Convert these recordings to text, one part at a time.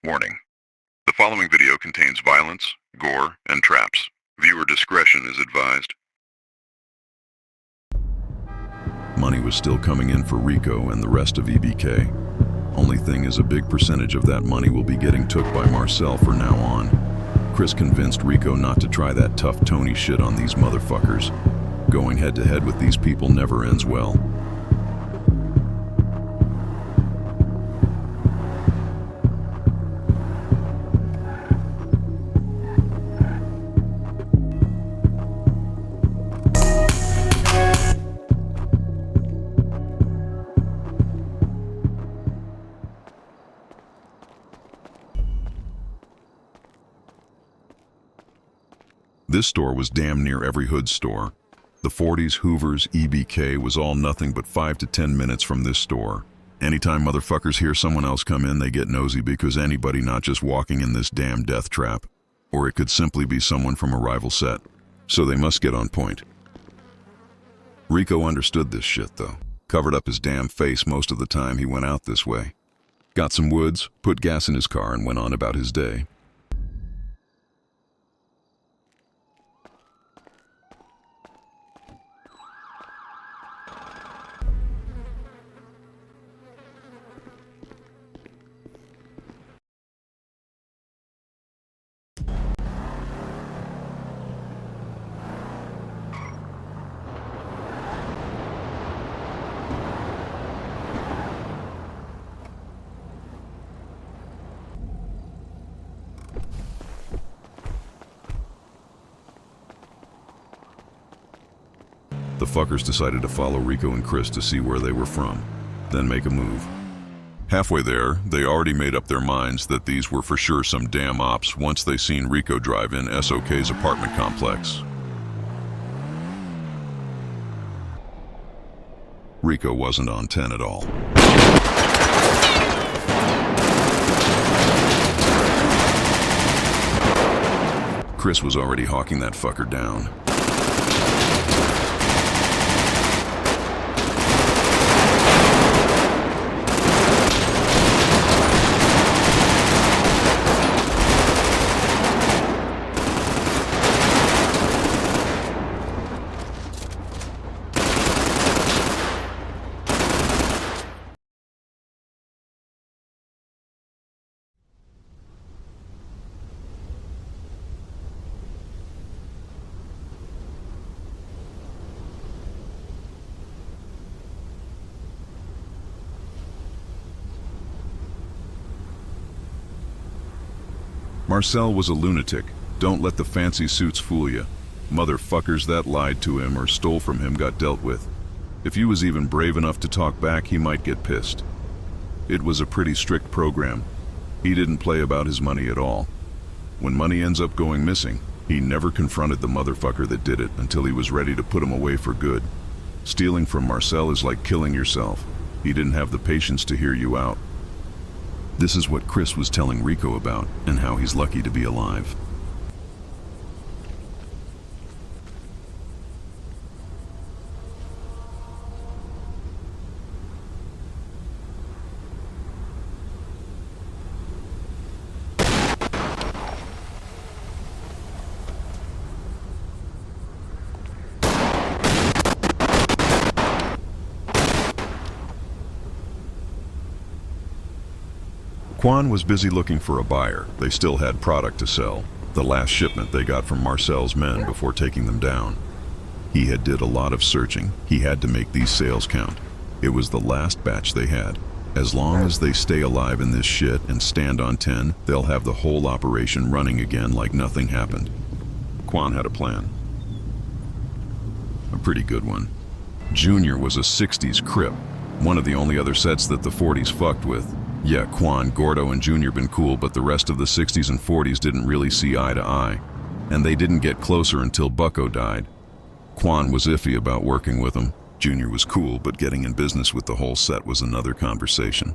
Warning. The following video contains violence, gore, and traps. Viewer discretion is advised. Money was still coming in for Rico and the rest of EBK. Only thing is a big percentage of that money will be getting took by Marcel from now on. Chris convinced Rico not to try that tough Tony shit on these motherfuckers. Going head to head with these people never ends well. This store was damn near every hood store. The 40s, Hoovers, EBK was all nothing but 5 to 10 minutes from this store. Anytime motherfuckers hear someone else come in, they get nosy because anybody not just walking in this damn death trap. Or it could simply be someone from a rival set. So they must get on point. Rico understood this shit though. Covered up his damn face most of the time he went out this way. Got some woods, put gas in his car and went on about his day. The fuckers decided to follow Rico and Chris to see where they were from, then make a move. Halfway there, they already made up their minds that these were for sure some damn ops once they seen Rico drive in SOK's apartment complex. Rico wasn't on 10 at all. Chris was already hawking that fucker down. Marcel was a lunatic. Don't let the fancy suits fool you. Motherfuckers that lied to him or stole from him got dealt with. If he was even brave enough to talk back, he might get pissed. It was a pretty strict program. He didn't play about his money at all. When money ends up going missing, he never confronted the motherfucker that did it until he was ready to put him away for good. Stealing from Marcel is like killing yourself. He didn't have the patience to hear you out. This is what Chris was telling Rico about and how he's lucky to be alive. Quan was busy looking for a buyer. They still had product to sell. The last shipment they got from Marcel's men before taking them down. He had did a lot of searching. He had to make these sales count. It was the last batch they had. As long as they stay alive in this shit and stand on 10, they'll have the whole operation running again like nothing happened. Quan had a plan. A pretty good one. Junior was a 60s Crip, one of the only other sets that the 40s fucked with. Yeah, Quan, Gordo, and Junior been cool, but the rest of the 60s and 40s didn't really see eye to eye. And they didn't get closer until Bucko died. Quan was iffy about working with him. Junior was cool, but getting in business with the whole set was another conversation.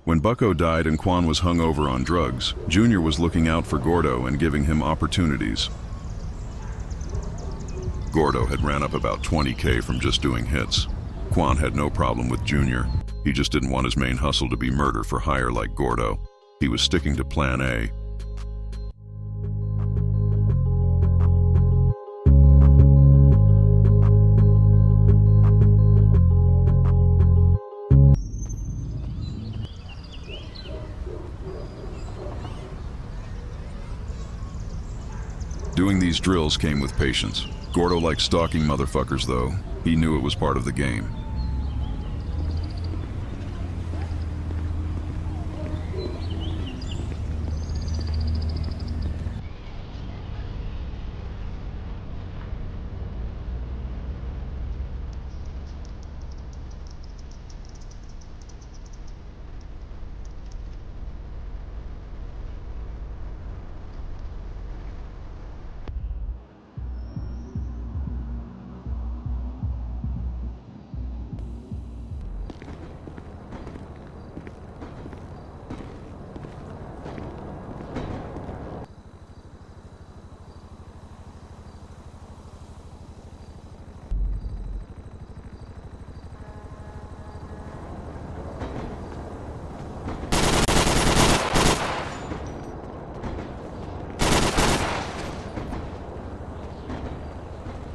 When Bucko died and Quan was hung over on drugs, Junior was looking out for Gordo and giving him opportunities. Gordo had ran up about 20K from just doing hits. Quan had no problem with Junior. He just didn't want his main hustle to be murder for hire like Gordo. He was sticking to plan A. Doing these drills came with patience. Gordo liked stalking motherfuckers though. He knew it was part of the game.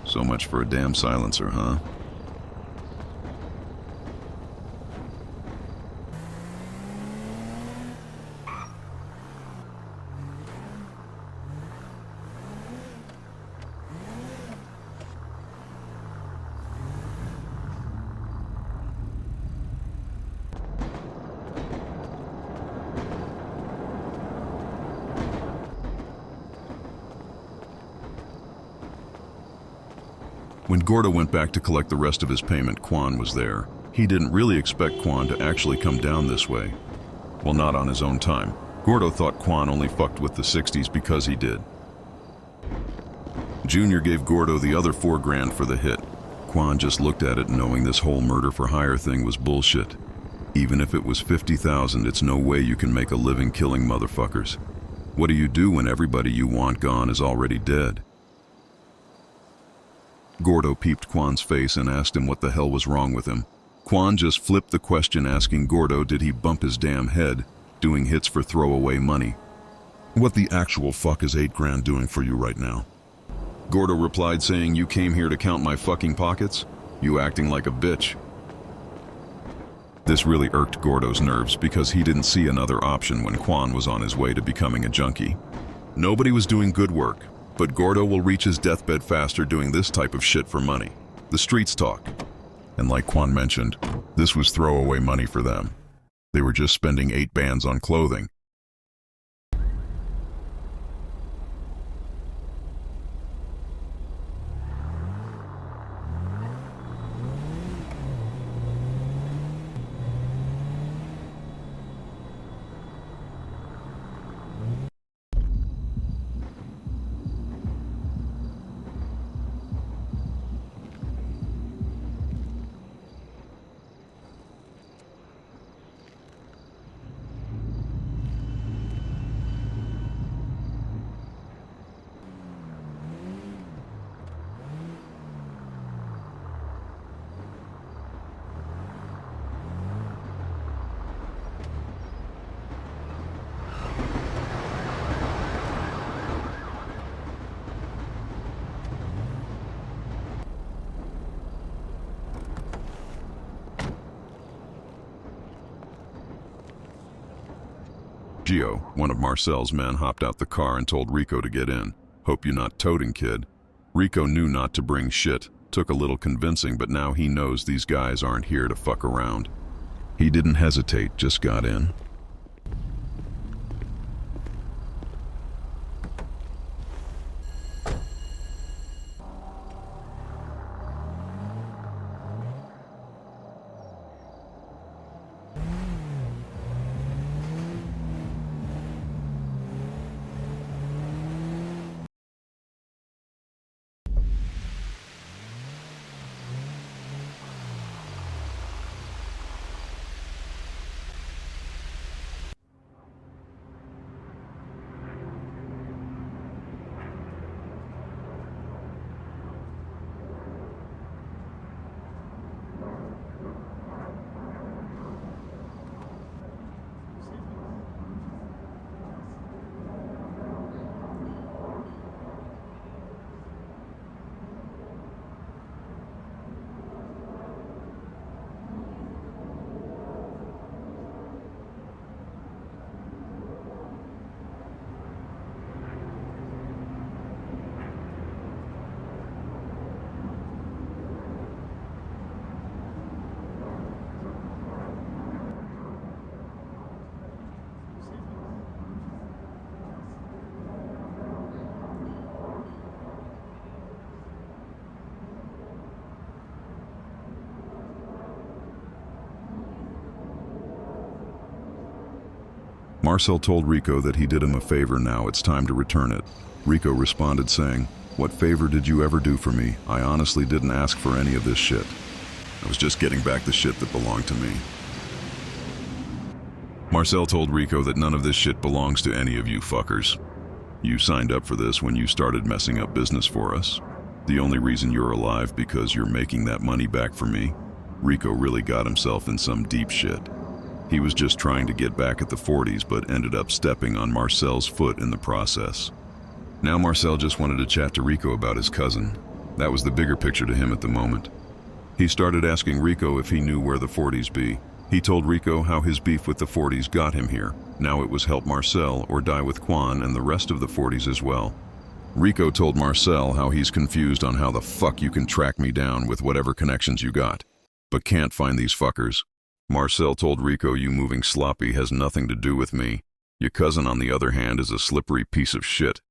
So much for a damn silencer, huh? When Gordo went back to collect the rest of his payment, Quan was there. He didn't really expect Quan to actually come down this way. Well, not on his own time. Gordo thought Quan only fucked with the 60s because he did. Junior gave Gordo the other $4,000 for the hit. Quan just looked at it knowing this whole murder for hire thing was bullshit. Even if it was $50,000, it's no way you can make a living killing motherfuckers. What do you do when everybody you want gone is already dead? Gordo peeped Quan's face and asked him what the hell was wrong with him. Quan just flipped the question, asking Gordo did he bump his damn head, doing hits for throwaway money. What the actual fuck is $8,000 doing for you right now? Gordo replied saying, you came here to count my fucking pockets? You acting like a bitch. This really irked Gordo's nerves because he didn't see another option when Quan was on his way to becoming a junkie. Nobody was doing good work, but Gordo will reach his deathbed faster doing this type of shit for money. The streets talk. And like Quan mentioned, this was throwaway money for them. They were just spending $8 on clothing. Gio, one of Marcel's men, hopped out the car and told Rico to get in. Hope you're not toting, kid. Rico knew not to bring shit. Took a little convincing, but now he knows these guys aren't here to fuck around. He didn't hesitate, just got in. Marcel told Rico that he did him a favor, now it's time to return it. Rico responded saying, "What favor did you ever do for me? I honestly didn't ask for any of this shit. I was just getting back the shit that belonged to me." Marcel told Rico that none of this shit belongs to any of you fuckers. You signed up for this when you started messing up business for us. The only reason you're alive because you're making that money back for me. Rico really got himself in some deep shit. He was just trying to get back at the 40s but ended up stepping on Marcel's foot in the process. Now Marcel just wanted to chat to Rico about his cousin. That was the bigger picture to him at the moment. He started asking Rico if he knew where the 40s be. He told Rico how his beef with the 40s got him here. Now it was help Marcel or die with Quan and the rest of the 40s as well. Rico told Marcel how he's confused on how the fuck you can track me down with whatever connections you got, but can't find these fuckers. Marcel told Rico, "You moving sloppy has nothing to do with me. Your cousin, on the other hand, is a slippery piece of shit.